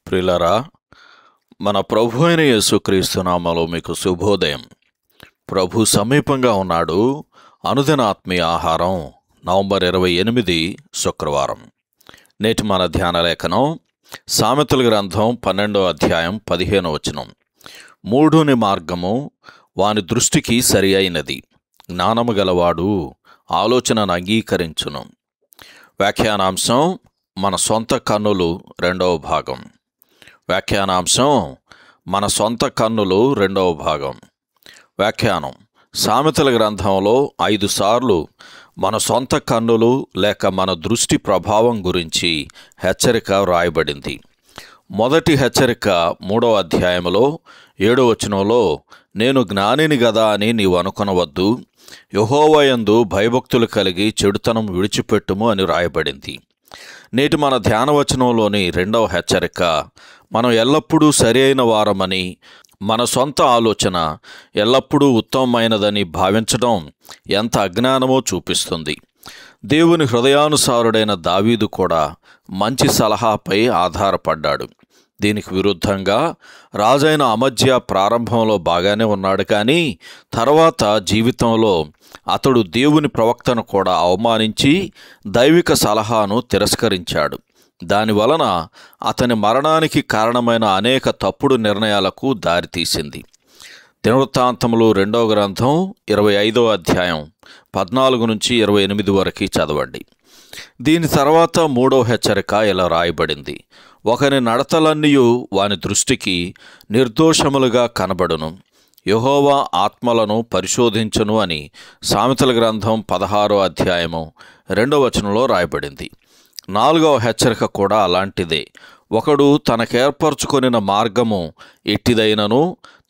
ప్రియులారా, మన ప్రభు అయిన యేసుక్రీస్తు నామములో మీకు శుభోదయం. ప్రభు సమీపంగా ఉన్నాడు. అనుదిన ఆత్మీయ ఆహారం నవంబర్ 28 శుక్రవారం. నేటి మన ధ్యాన లేఖనం సామెతల గ్రంథం 12వ అధ్యాయం 15వ వచనం. మూఢుని మార్గము వాని దృష్టికి సరి అయినది, జ్ఞానము గలవాడు ఆలోచనను అంగీకరించును. వ్యాఖ్యానాంశం మన సొంత కన్నులు 2వ భాగం. వ్యాఖ్యానాంశం మన సొంత కన్నులు 2వ భాగం. వ్యాఖ్యానం: సామెతల గ్రంథంలో 5 సార్లు మన సొంత కన్నులు లేక మన దృష్టి ప్రభావం గురించి హెచ్చరిక వ్రాయబడింది. మొదటి హెచ్చరిక 3వ అధ్యాయంలో 7వ వచనంలో, నేను జ్ఞానిని గదా అని నీవు అనుకొనవద్దు, యెహోవా యందు భయభక్తులు కలిగి చెడుతనం విడిచిపెట్టుము అని రాయబడింది. నేటి మన ధ్యానవచనంలోని 2వ హెచ్చరిక, మనం ఎల్లప్పుడూ సరి అయిన వారమని, మన సొంత ఆలోచన ఎల్లప్పుడూ ఉత్తమమైనదని భావించడం ఎంత అజ్ఞానమో చూపిస్తుంది. దేవుని హృదయానుసారుడైన దావీదు కూడా మంచి సలహాపై ఆధారపడ్డాడు. దీనికి విరుద్ధంగా రాజైన అమజ్యా ప్రారంభంలో బాగానే ఉన్నాడు, కానీ తర్వాత జీవితంలో అతడు దేవుని ప్రవక్తను కూడా అవమానించి దైవిక సలహాను తిరస్కరించాడు. దానివలన అతని మరణానికి కారణమైన అనేక తప్పుడు నిర్ణయాలకు దారితీసింది. దినవృత్తాంతములు 2వ గ్రంథం 25వ అధ్యాయం 14 నుంచి 28 వరకు చదవండి. దీని తర్వాత 3వ హెచ్చరిక ఇలా రాయబడింది: ఒకని నడతలన్నీయు వాని దృష్టికి నిర్దోషములుగా కనబడును, యెహోవా ఆత్మలను పరిశోధించును అని సామెతల గ్రంథం 16వ అధ్యాయము 2వ వచనంలో రాయబడింది. 4వ హెచ్చరిక కూడా అలాంటిదే. ఒకడు తనకేర్పరచుకొనిన మార్గము ఎట్టిదైనను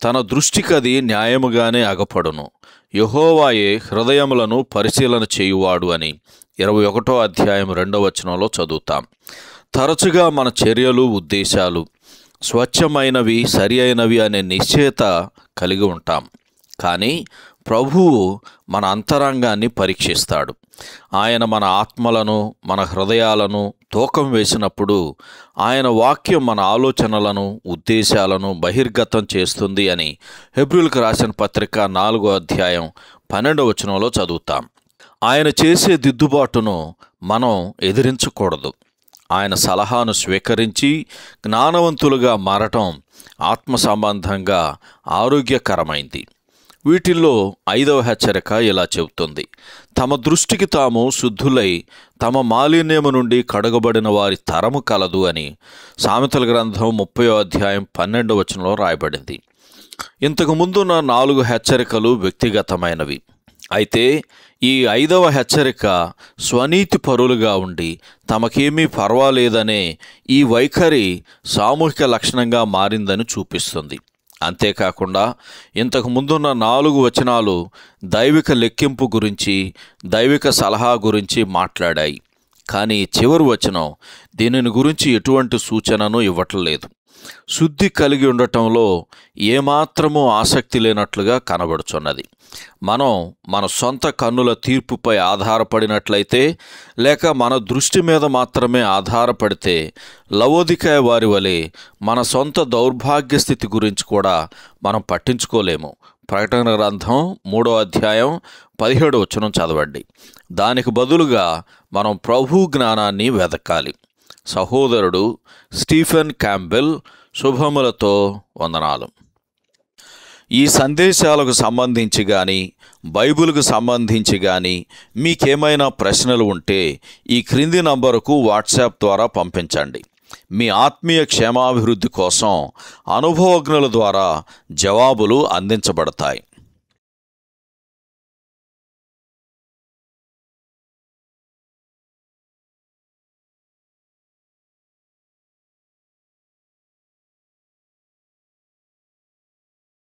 తన దృష్టికది న్యాయముగానే అగపడును, యెహోవాయే హృదయములను పరిశీలన చేయువాడు అని 21వ అధ్యాయం 2వ వచనంలో చదువుతాం. తరచుగా మన చర్యలు, ఉద్దేశాలు స్వచ్ఛమైనవి, సరి అయినవి అనే నిశ్చయత కలిగి ఉంటాం. కానీ ప్రభువు మన అంతరంగాన్ని పరీక్షిస్తాడు. ఆయన మన ఆత్మలను, మన హృదయాలను తూకం వేసినప్పుడు ఆయన వాక్యం మన ఆలోచనలను, ఉద్దేశాలను బహిర్గతం చేస్తుంది అని హెబ్రీయులకు రాసిన పత్రిక 4వ అధ్యాయం 12వ వచనంలో చదువుతాం. ఆయన చేసే దిద్దుబాటును మనం ఎదిరించకూడదు. ఆయన సలహాను స్వీకరించి జ్ఞానవంతులుగా మారటం ఆత్మ సంబంధంగా ఆరోగ్యకరమైంది. వీటిల్లో 5వ హెచ్చరిక ఇలా చెబుతుంది: తమ దృష్టికి తాము శుద్ధులై తమ మాలిన్యము నుండి కడగబడిన వారి తరము కలదు అని సామెతల గ్రంథం 30వ అధ్యాయం 12వ వచనంలో రాయబడింది. ఇంతకు ముందున్న 4 హెచ్చరికలు వ్యక్తిగతమైనవి. అయితే ఈ 5వ హెచ్చరిక స్వనీతి పరులుగా ఉండి తమకేమీ పర్వాలేదనే ఈ వైఖరి సామూహిక లక్షణంగా మారిందని చూపిస్తుంది. అంతేకాకుండా ఇంతకు ముందున్న 4 వచనాలు దైవిక లెక్కింపు గురించి, దైవిక సలహా గురించి మాట్లాడాయి. కానీ చివరి వచనం దీనిని గురించి ఎటువంటి సూచనను ఇవ్వట్లేదు. శుద్ధి కలిగి ఉండటంలో ఏమాత్రమూ ఆసక్తి లేనట్లుగా కనబడుచున్నది. మనం మన సొంత కన్నుల తీర్పుపై ఆధారపడినట్లయితే, లేక మన దృష్టి మీద మాత్రమే ఆధారపడితే, లవోదికయ వారి వలె మన సొంత దౌర్భాగ్య స్థితి గురించి కూడా మనం పట్టించుకోలేము. ప్రకటన గ్రంథం 3వ అధ్యాయం 17వ వచనం చదవండి. దానికి బదులుగా మనం ప్రభు జ్ఞానాన్ని వెదకాలి. సహోదరుడు స్టీఫెన్ క్యాంబెల్. శుభములతో వందనాలు. ఈ సందేశాలకు సంబంధించి కానీ, బైబిల్కు సంబంధించి కానీ మీకేమైనా ప్రశ్నలు ఉంటే ఈ క్రింది నంబరుకు వాట్సాప్ ద్వారా పంపించండి. మీ ఆత్మీయ క్షేమాభివృద్ధి కోసం అనుభవజ్ఞుల ద్వారా జవాబులు అందించబడతాయి.